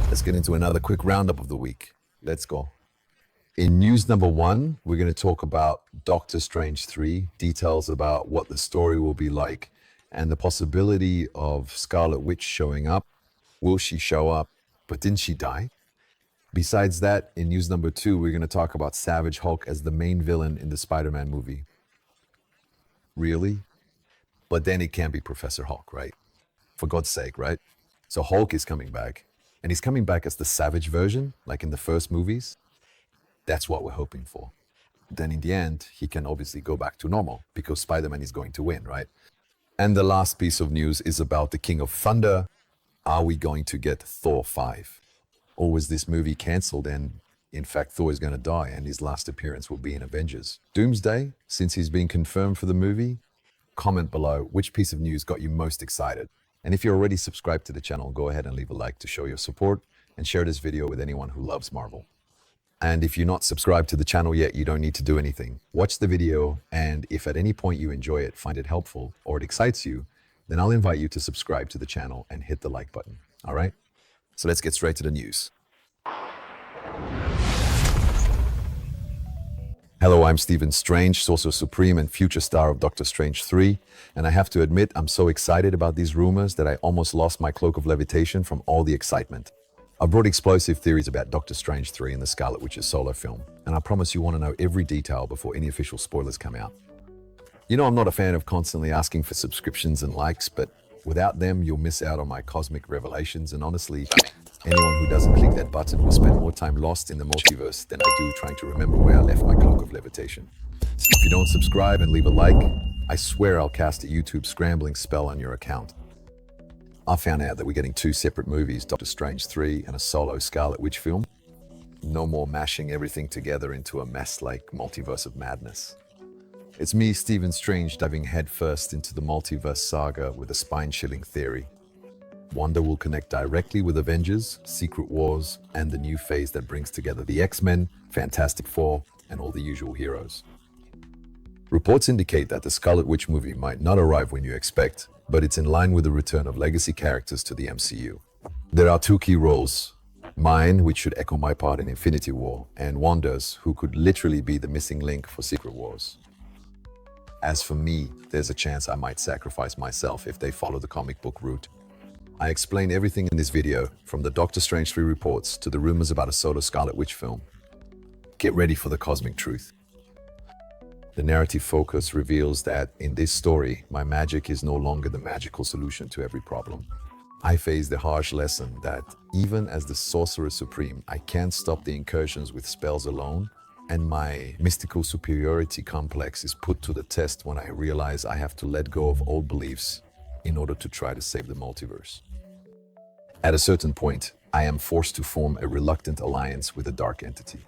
Let's get into another quick roundup of the week. Let's go. In news number one, we're going to talk about Doctor Strange 3, details about what the story will be like, and the possibility of Scarlet Witch showing up. Will she show up? But didn't she die? Besides that, in news number two, we're going to talk about Savage Hulk as the main villain in the Spider-Man movie. Really? But then it can't be Professor Hulk, right? For God's sake, right? So Hulk is coming back, and he's coming back as the Savage version, like in the first movies. That's what we're hoping for. Then in the end, he can obviously go back to normal because Spider-Man is going to win, right? And the last piece of news is about the King of Thunder. Are we going to get Thor 5? Or was this movie cancelled and in fact Thor is going to die and his last appearance will be in Avengers? Doomsday, since he's been confirmed for the movie? Comment below which piece of news got you most excited. And if you're already subscribed to the channel, go ahead and leave a like to show your support and share this video with anyone who loves Marvel. And if you're not subscribed to the channel yet, you don't need to do anything. Watch the video, and if at any point you enjoy it, find it helpful, or it excites you, then I'll invite you to subscribe to the channel and hit the like button, all right? So let's get straight to the news. Hello, I'm Stephen Strange, Sorcerer Supreme and future star of Doctor Strange 3, and I have to admit I'm so excited about these rumors that I almost lost my cloak of levitation from all the excitement. I brought explosive theories about Doctor Strange 3 and the Scarlet Witch's solo film, and I promise you want to know every detail before any official spoilers come out. You know I'm not a fan of constantly asking for subscriptions and likes, but without them you'll miss out on my cosmic revelations, and honestly, anyone who doesn't click that button will spend more time lost in the multiverse than I do trying to remember where I left my cloak of levitation. So if you don't subscribe and leave a like, I swear I'll cast a YouTube scrambling spell on your account. I found out that we're getting two separate movies, Doctor Strange 3 and a solo Scarlet Witch film. No more mashing everything together into a mess like Multiverse of Madness. It's me, Stephen Strange, diving headfirst into the multiverse saga with a spine-chilling theory. Wanda will connect directly with Avengers, Secret Wars, and the new phase that brings together the X-Men, Fantastic Four, and all the usual heroes. Reports indicate that the Scarlet Witch movie might not arrive when you expect, but it's in line with the return of legacy characters to the MCU. There are two key roles, mine, which should echo my part in Infinity War, and Wanda's, who could literally be the missing link for Secret Wars. As for me, there's a chance I might sacrifice myself if they follow the comic book route. I explain everything in this video, from the Doctor Strange 3 reports to the rumors about a solo Scarlet Witch film. Get ready for the cosmic truth. The narrative focus reveals that in this story, my magic is no longer the magical solution to every problem. I face the harsh lesson that even as the Sorcerer Supreme, I can't stop the incursions with spells alone, and my mystical superiority complex is put to the test when I realize I have to let go of old beliefs in order to try to save the multiverse. At a certain point, I am forced to form a reluctant alliance with a dark entity.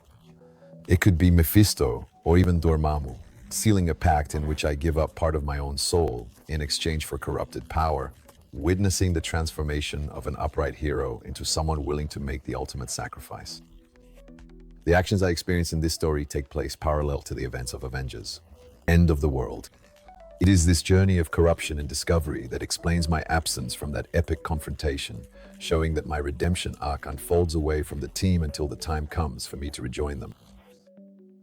It could be Mephisto or even Dormammu, sealing a pact in which I give up part of my own soul in exchange for corrupted power, witnessing the transformation of an upright hero into someone willing to make the ultimate sacrifice. The actions I experience in this story take place parallel to the events of Avengers, End of the World. It is this journey of corruption and discovery that explains my absence from that epic confrontation, showing that my redemption arc unfolds away from the team until the time comes for me to rejoin them.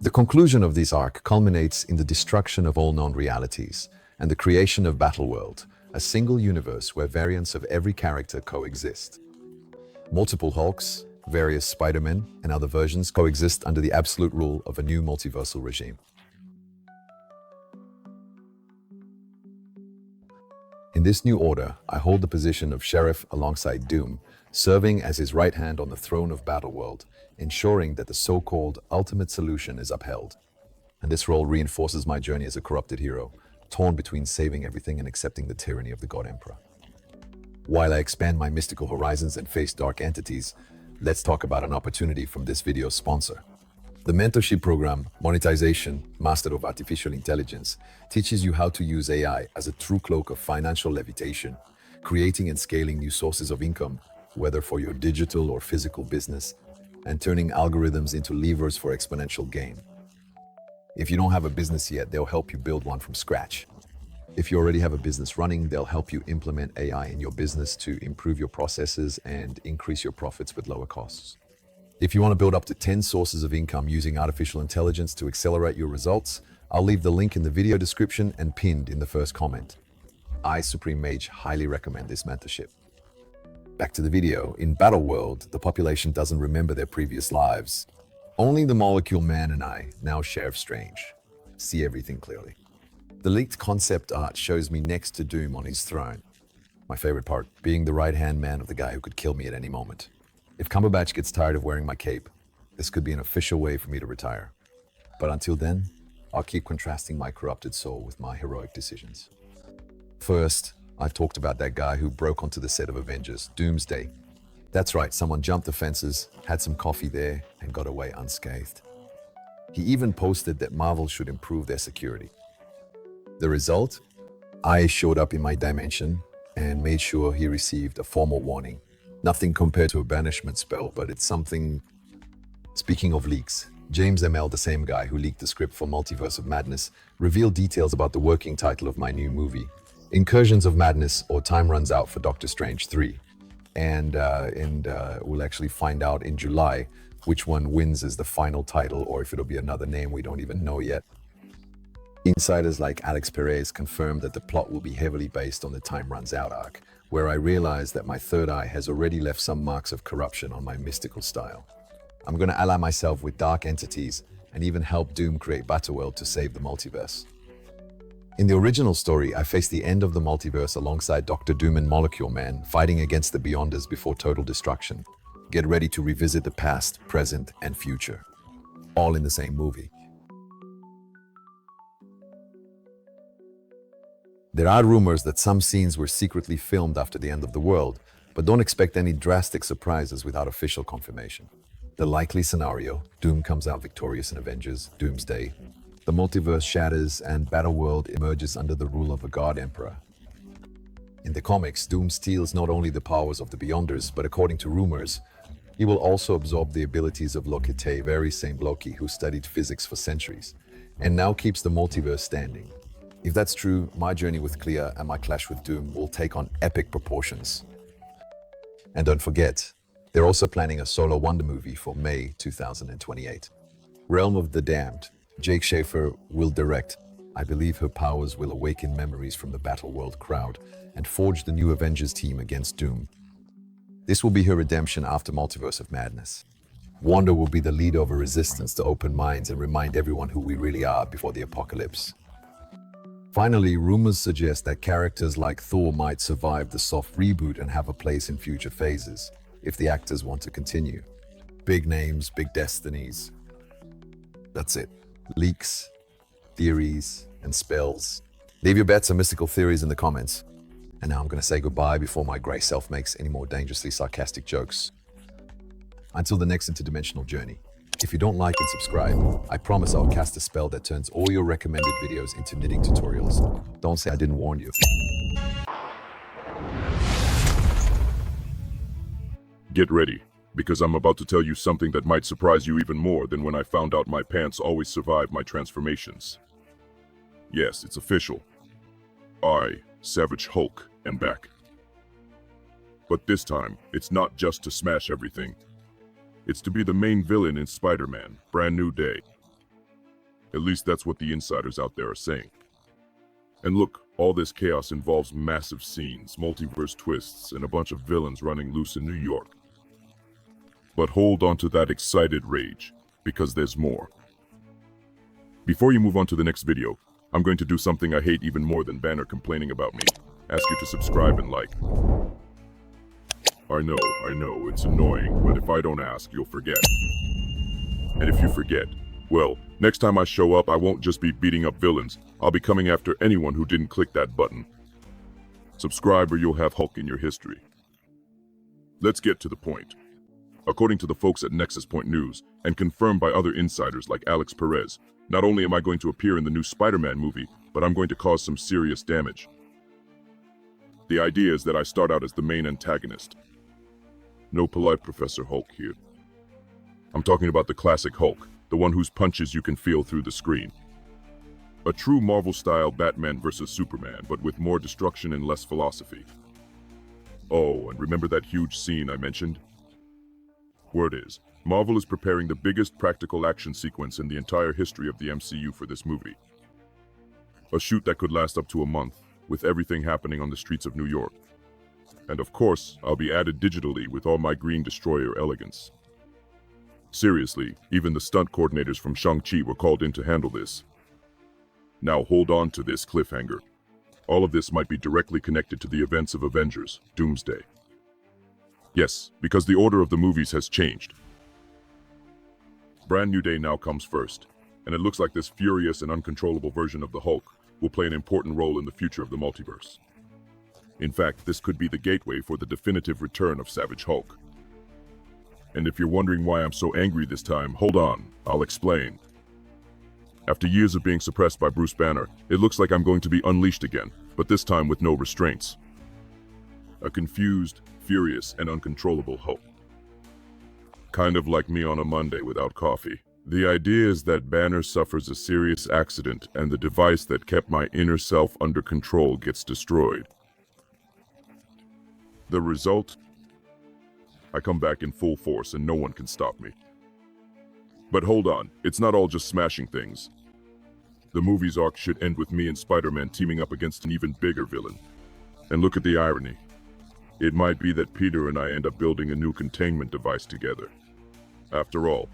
The conclusion of this arc culminates in the destruction of all known realities and the creation of Battleworld, a single universe where variants of every character coexist. Multiple Hulks, various Spider-Men, and other versions coexist under the absolute rule of a new multiversal regime. In this new order, I hold the position of Sheriff alongside Doom, serving as his right hand on the throne of Battleworld, ensuring that the so-called ultimate solution is upheld. And this role reinforces my journey as a corrupted hero, torn between saving everything and accepting the tyranny of the God Emperor. While I expand my mystical horizons and face dark entities, let's talk about an opportunity from this video's sponsor. The mentorship program, Monetization, Master of Artificial Intelligence, teaches you how to use AI as a true cloak of financial levitation, creating and scaling new sources of income, whether for your digital or physical business, and turning algorithms into levers for exponential gain. If you don't have a business yet, they'll help you build one from scratch. If you already have a business running, they'll help you implement AI in your business to improve your processes and increase your profits with lower costs. If you want to build up to 10 sources of income using artificial intelligence to accelerate your results, I'll leave the link in the video description and pinned in the first comment. I, Supreme Mage, highly recommend this mentorship. Back to the video. In Battle World, the population doesn't remember their previous lives. Only the Molecule Man and I, now Sheriff Strange, see everything clearly. The leaked concept art shows me next to Doom on his throne. My favorite part, being the right-hand man of the guy who could kill me at any moment. If Cumberbatch gets tired of wearing my cape, this could be an official way for me to retire. But until then, I'll keep contrasting my corrupted soul with my heroic decisions. First, I've talked about that guy who broke onto the set of Avengers, Doomsday. That's right, someone jumped the fences, had some coffee there, and got away unscathed. He even posted that Marvel should improve their security. The result? I showed up in my dimension and made sure he received a formal warning. Nothing compared to a banishment spell, but it's something. Speaking of leaks, James ML, the same guy who leaked the script for Multiverse of Madness, revealed details about the working title of my new movie, Incursions of Madness or Time Runs Out for Doctor Strange 3. And we'll actually find out in July which one wins as the final title, or if it'll be another name we don't even know yet. Insiders like Alex Perez confirmed that the plot will be heavily based on the Time Runs Out arc, where I realized that my third eye has already left some marks of corruption on my mystical style. I'm going to ally myself with dark entities and even help Doom create Battleworld to save the multiverse. In the original story, I faced the end of the multiverse alongside Dr. Doom and Molecule Man, fighting against the Beyonders before total destruction. Get ready to revisit the past, present, and future, all in the same movie. There are rumors that some scenes were secretly filmed after the end of the world, but don't expect any drastic surprises without official confirmation. The likely scenario, Doom comes out victorious in Avengers, Doomsday. The multiverse shatters and Battleworld emerges under the rule of a God Emperor. In the comics, Doom steals not only the powers of the Beyonders, but according to rumors, he will also absorb the abilities of Loki, very same Loki who studied physics for centuries, and now keeps the multiverse standing. If that's true, my journey with Clea and my clash with Doom will take on epic proportions. And don't forget, they're also planning a solo Wonder movie for May 2028. Realm of the Damned, Jake Schaefer will direct. I believe her powers will awaken memories from the Battleworld crowd and forge the new Avengers team against Doom. This will be her redemption after Multiverse of Madness. Wanda will be the leader of a resistance to open minds and remind everyone who we really are before the apocalypse. Finally, rumors suggest that characters like Thor might survive the soft reboot and have a place in future phases, if the actors want to continue. Big names, big destinies. That's it. Leaks, theories, and spells. Leave your bets and mystical theories in the comments. And now I'm going to say goodbye before my grey self makes any more dangerously sarcastic jokes. Until the next interdimensional journey. If you don't like and subscribe, I promise I'll cast a spell that turns all your recommended videos into knitting tutorials. Don't say I didn't warn you. Get ready, because I'm about to tell you something that might surprise you even more than when I found out my pants always survive my transformations. Yes, it's official. I, Savage Hulk, am back. But this time, it's not just to smash everything. It's to be the main villain in Spider-Man, Brand New Day. At least that's what the insiders out there are saying. And look, all this chaos involves massive scenes, multiverse twists, and a bunch of villains running loose in New York. But hold on to that excited rage, because there's more. Before you move on to the next video, I'm going to do something I hate even more than Banner complaining about me. Ask you to subscribe and like. I know, it's annoying, but if I don't ask, you'll forget. And if you forget, well, next time I show up, I won't just be beating up villains. I'll be coming after anyone who didn't click that button. Subscribe or you'll have Hulk in your history. Let's get to the point. According to the folks at Nexus Point News, and confirmed by other insiders like Alex Perez, not only am I going to appear in the new Spider-Man movie, but I'm going to cause some serious damage. The idea is that I start out as the main antagonist. No polite Professor Hulk here. I'm talking about the classic Hulk, the one whose punches you can feel through the screen. A true Marvel-style Batman vs. Superman, but with more destruction and less philosophy. Oh, and remember that huge scene I mentioned? Word is, Marvel is preparing the biggest practical action sequence in the entire history of the MCU for this movie. A shoot that could last up to a month, with everything happening on the streets of New York. And of course, I'll be added digitally with all my Green Destroyer elegance. Seriously, even the stunt coordinators from Shang-Chi were called in to handle this. Now hold on to this cliffhanger. All of this might be directly connected to the events of Avengers, Doomsday. Yes, because the order of the movies has changed. Brand New Day now comes first, and it looks like this furious and uncontrollable version of the Hulk will play an important role in the future of the multiverse. In fact, this could be the gateway for the definitive return of Savage Hulk. And if you're wondering why I'm so angry this time, hold on, I'll explain. After years of being suppressed by Bruce Banner, it looks like I'm going to be unleashed again, but this time with no restraints. A confused, furious, and uncontrollable Hulk. Kind of like me on a Monday without coffee. The idea is that Banner suffers a serious accident and the device that kept my inner self under control gets destroyed. The result? I come back in full force and no one can stop me. But hold on, it's not all just smashing things. The movie's arc should end with me and Spider-Man teaming up against an even bigger villain. And look at the irony. It might be that Peter and I end up building a new containment device together. After all,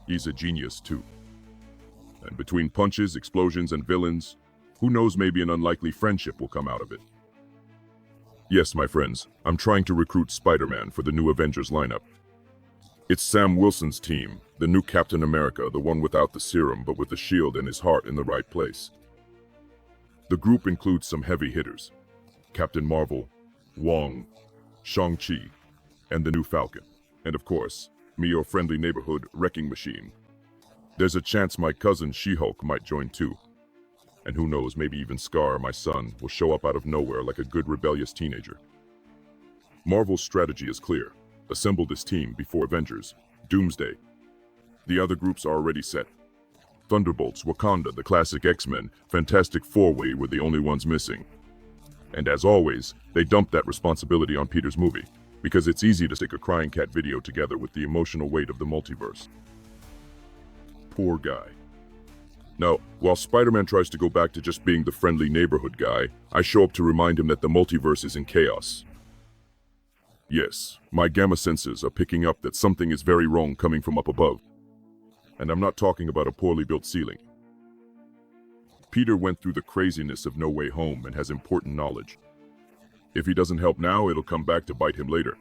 he's a genius too. And between punches, explosions, and villains, who knows, maybe an unlikely friendship will come out of it. Yes, my friends, I'm trying to recruit Spider-Man for the new Avengers lineup. It's Sam Wilson's team, the new Captain America, the one without the serum but with the shield and his heart in the right place. The group includes some heavy hitters: Captain Marvel, Wong, Shang-Chi, and the new Falcon. And of course, me, your friendly neighborhood wrecking machine. There's a chance my cousin She-Hulk might join too. And who knows, maybe even Scar, my son, will show up out of nowhere like a good rebellious teenager. Marvel's strategy is clear. Assemble this team before Avengers, Doomsday. The other groups are already set. Thunderbolts, Wakanda, the classic X-Men, Fantastic Four-way were the only ones missing. And as always, they dumped that responsibility on Peter's movie, because it's easy to stick a crying cat video together with the emotional weight of the multiverse. Poor guy. Now, while Spider-Man tries to go back to just being the friendly neighborhood guy, I show up to remind him that the multiverse is in chaos. Yes, my gamma sensors are picking up that something is very wrong coming from up above. And I'm not talking about a poorly built ceiling. Peter went through the craziness of No Way Home and has important knowledge. If he doesn't help now, it'll come back to bite him later.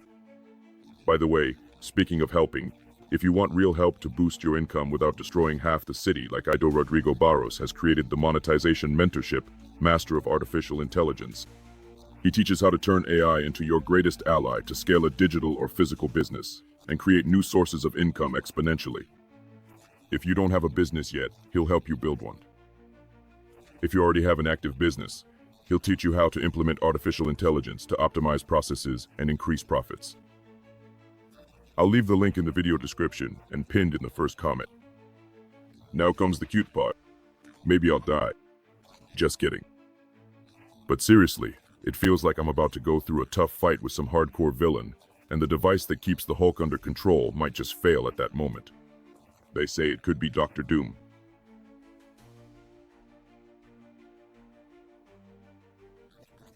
By the way, speaking of helping, if you want real help to boost your income without destroying half the city, like Ido Rodrigo Barros has created the monetization mentorship, Master of Artificial Intelligence. He teaches how to turn AI into your greatest ally to scale a digital or physical business and create new sources of income exponentially. If you don't have a business yet, he'll help you build one. If you already have an active business, he'll teach you how to implement artificial intelligence to optimize processes and increase profits. I'll leave the link in the video description and pinned in the first comment. Now comes the cute part. Maybe I'll die. Just kidding. But seriously, it feels like I'm about to go through a tough fight with some hardcore villain, and the device that keeps the Hulk under control might just fail at that moment. They say it could be Dr. Doom.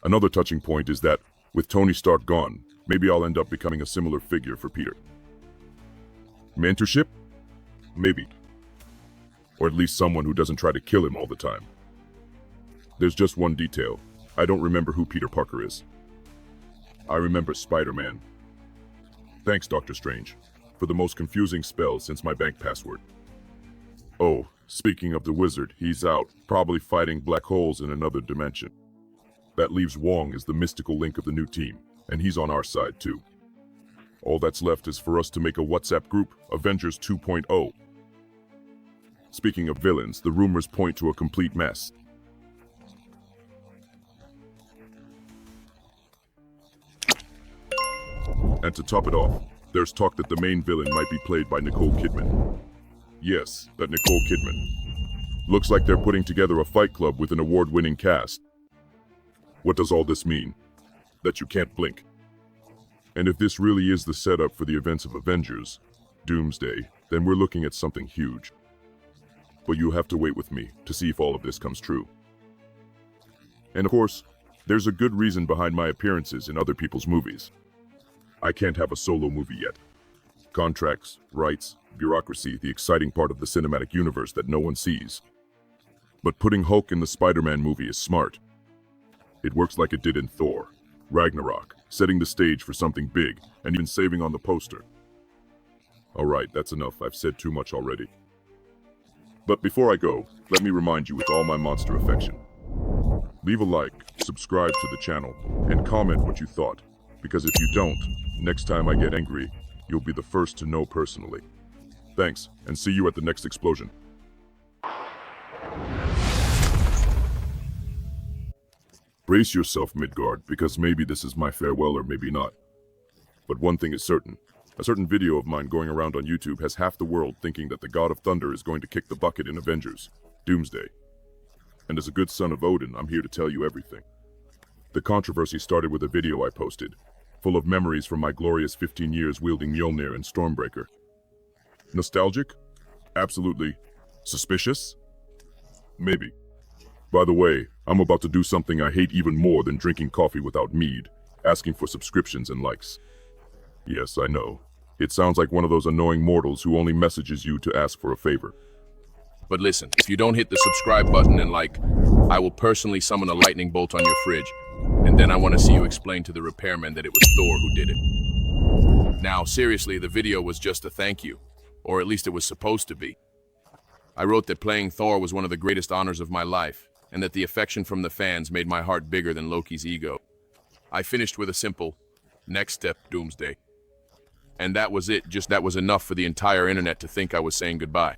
Another touching point is that, with Tony Stark gone, maybe I'll end up becoming a similar figure for Peter. Mentorship? Maybe. Or at least someone who doesn't try to kill him all the time. There's just one detail. I don't remember who Peter Parker is. I remember Spider-Man. Thanks, Doctor Strange, for the most confusing spell since my bank password. Oh, speaking of the wizard, he's out, probably fighting black holes in another dimension. That leaves Wong as the mystical link of the new team, and he's on our side too. All that's left is for us to make a WhatsApp group, Avengers 2.0. Speaking of villains, the rumors point to a complete mess. And to top it off, there's talk that the main villain might be played by Nicole Kidman. Yes, that Nicole Kidman. Looks like they're putting together a fight club with an award-winning cast. What does all this mean? That you can't blink. And if this really is the setup for the events of Avengers, Doomsday, then we're looking at something huge. But you have to wait with me to see if all of this comes true. And of course, there's a good reason behind my appearances in other people's movies. I can't have a solo movie yet. Contracts, rights, bureaucracy, the exciting part of the cinematic universe that no one sees. But putting Hulk in the Spider-Man movie is smart. It works like it did in Thor, Ragnarok, setting the stage for something big, and even saving on the poster. Alright, that's enough. I've said too much already. But before I go, let me remind you with all my monster affection. Leave a like, subscribe to the channel, and comment what you thought. Because if you don't, next time I get angry, you'll be the first to know personally. Thanks, and see you at the next explosion. Brace yourself, Midgard, because maybe this is my farewell or maybe not. But one thing is certain. A certain video of mine going around on YouTube has half the world thinking that the God of Thunder is going to kick the bucket in Avengers, Doomsday. And as a good son of Odin, I'm here to tell you everything. The controversy started with a video I posted, full of memories from my glorious 15 years wielding Mjolnir and Stormbreaker. Nostalgic? Absolutely. Suspicious? Maybe. By the way, I'm about to do something I hate even more than drinking coffee without mead, asking for subscriptions and likes. Yes, I know. It sounds like one of those annoying mortals who only messages you to ask for a favor. But listen, if you don't hit the subscribe button and like, I will personally summon a lightning bolt on your fridge, and then I want to see you explain to the repairman that it was Thor who did it. Now, seriously, the video was just a thank you, or at least it was supposed to be. I wrote that playing Thor was one of the greatest honors of my life, and that the affection from the fans made my heart bigger than Loki's ego. I finished with a simple, next step, Doomsday. And that was it, just that was enough for the entire internet to think I was saying goodbye.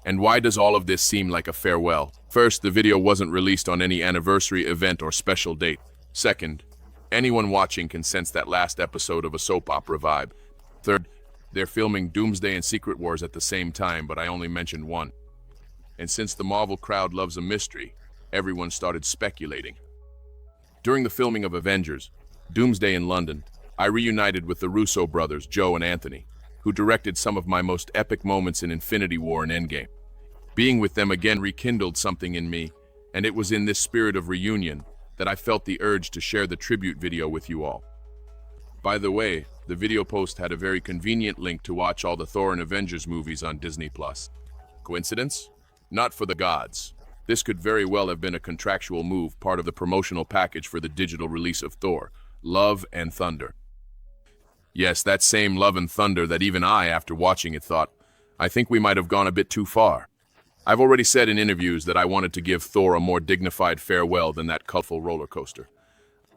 And why does all of this seem like a farewell? First, the video wasn't released on any anniversary event or special date. Second, anyone watching can sense that last episode of a soap opera vibe. Third, they're filming Doomsday and Secret Wars at the same time, but I only mentioned one. And since the Marvel crowd loves a mystery, everyone started speculating. During the filming of Avengers, Doomsday in London, I reunited with the Russo brothers, Joe and Anthony, who directed some of my most epic moments in Infinity War and Endgame. Being with them again rekindled something in me, and it was in this spirit of reunion that I felt the urge to share the tribute video with you all. By the way, the video post had a very convenient link to watch all the Thor and Avengers movies on Disney+. Coincidence? Not for the gods. This could very well have been a contractual move, part of the promotional package for the digital release of Thor, Love and Thunder. Yes, that same Love and Thunder that even I, after watching it, thought, I think we might have gone a bit too far. I've already said in interviews that I wanted to give Thor a more dignified farewell than that colorful roller coaster.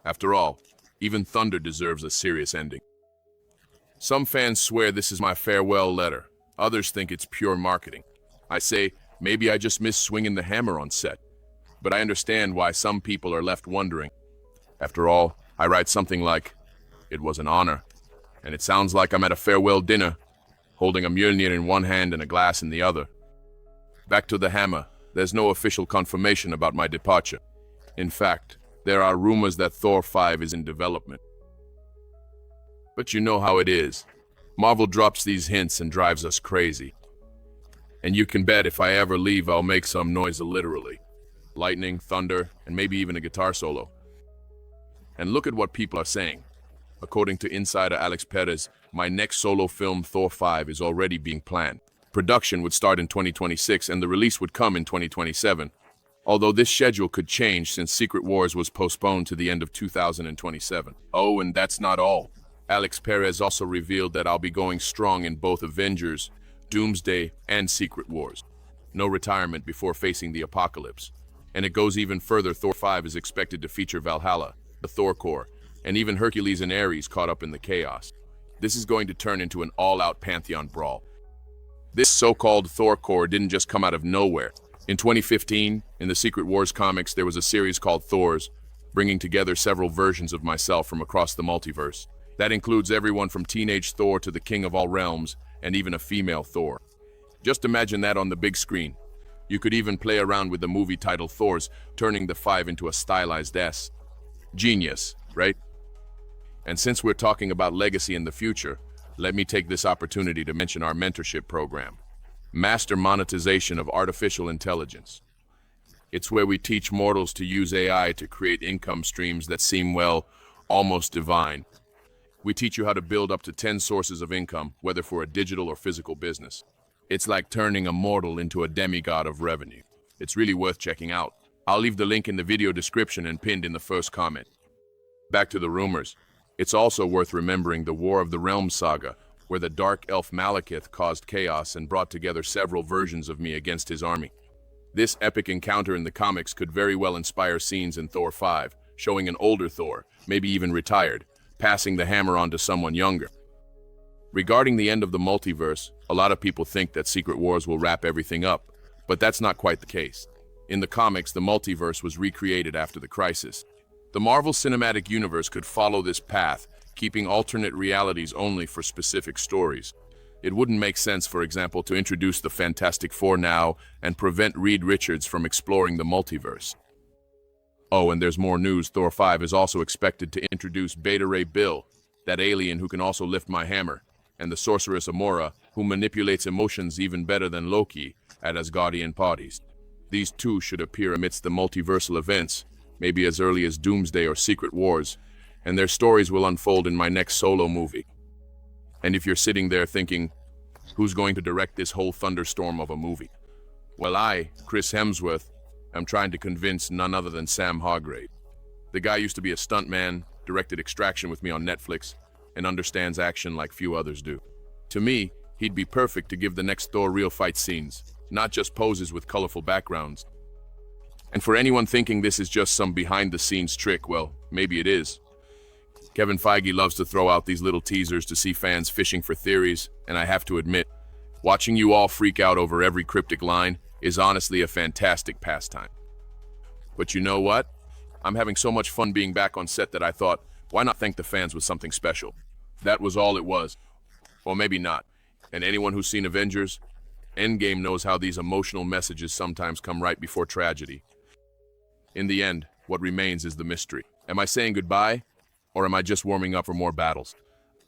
After all, even Thunder deserves a serious ending. Some fans swear this is my farewell letter. Others think it's pure marketing. I say, maybe I just miss swinging the hammer on set. But I understand why some people are left wondering. After all, I write something like, it was an honor. And it sounds like I'm at a farewell dinner, holding a Mjolnir in one hand and a glass in the other. Back to the hammer, there's no official confirmation about my departure. In fact, there are rumors that Thor 5 is in development. But you know how it is. Marvel drops these hints and drives us crazy. And you can bet if I ever leave, I'll make some noise literally. Lightning, thunder, and maybe even a guitar solo. And look at what people are saying. According to insider Alex Perez, my next solo film, Thor 5, is already being planned. Production would start in 2026 and the release would come in 2027. Although this schedule could change since Secret Wars was postponed to the end of 2027. Oh, and that's not all. Alex Perez also revealed that I'll be going strong in both Avengers, Doomsday, and Secret Wars. No retirement before facing the apocalypse. And it goes even further. Thor 5 is expected to feature Valhalla, the Thor Corps, and even Hercules and Ares caught up in the chaos. This is going to turn into an all-out pantheon brawl. This so-called Thor Corps didn't just come out of nowhere. In 2015, in the Secret Wars comics, there was a series called Thors, bringing together several versions of myself from across the multiverse. That includes everyone from teenage Thor to the King of all realms, and even a female Thor. Just imagine that on the big screen. You could even play around with the movie title Thor's, turning the 5 into a stylized S. Genius, right? And since we're talking about legacy in the future, let me take this opportunity to mention our mentorship program, Master Monetization of Artificial Intelligence. It's where we teach mortals to use AI to create income streams that seem, well, almost divine. We teach you how to build up to 10 sources of income, whether for a digital or physical business. It's like turning a mortal into a demigod of revenue. It's really worth checking out. I'll leave the link in the video description and pinned in the first comment. Back to the rumors. It's also worth remembering the War of the Realms saga, where the dark elf Malekith caused chaos and brought together several versions of me against his army. This epic encounter in the comics could very well inspire scenes in Thor 5, showing an older Thor, maybe even retired, passing the hammer on to someone younger. Regarding the end of the multiverse, a lot of people think that Secret Wars will wrap everything up, but that's not quite the case. In the comics, the multiverse was recreated after the crisis. The Marvel Cinematic Universe could follow this path, keeping alternate realities only for specific stories. It wouldn't make sense, for example, to introduce the Fantastic Four now and prevent Reed Richards from exploring the multiverse. Oh, and there's more news. Thor 5 is also expected to introduce Beta Ray Bill, that alien who can also lift my hammer, and the sorceress Amora, who manipulates emotions even better than Loki at Asgardian parties. These two should appear amidst the multiversal events, maybe as early as Doomsday or Secret Wars, and their stories will unfold in my next solo movie. And if you're sitting there thinking, who's going to direct this whole thunderstorm of a movie? Well, I, Chris Hemsworth, am trying to convince none other than Sam Hargrave. The guy used to be a stuntman, directed Extraction with me on Netflix, and understands action like few others do. To me, he'd be perfect to give the next Thor real fight scenes, not just poses with colorful backgrounds. And for anyone thinking this is just some behind-the-scenes trick, well, maybe it is. Kevin Feige loves to throw out these little teasers to see fans fishing for theories, and I have to admit, watching you all freak out over every cryptic line is honestly a fantastic pastime. But you know what? I'm having so much fun being back on set that I thought, why not thank the fans with something special? That was all it was. Or maybe not. And anyone who's seen Avengers, Endgame knows how these emotional messages sometimes come right before tragedy. In the end, what remains is the mystery. Am I saying goodbye? Or am I just warming up for more battles?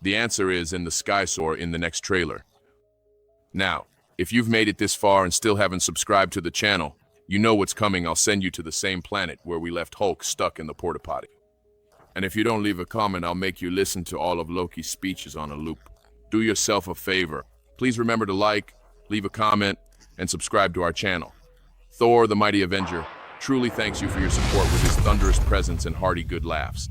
The answer is in the Sky Soar in the next trailer. Now, if you've made it this far and still haven't subscribed to the channel, you know what's coming. I'll send you to the same planet where we left Hulk stuck in the porta potty. And if you don't leave a comment, I'll make you listen to all of Loki's speeches on a loop. Do yourself a favor. Please remember to like, leave a comment, and subscribe to our channel. Thor, the Mighty Avenger, truly thanks you for your support with his thunderous presence and hearty good laughs.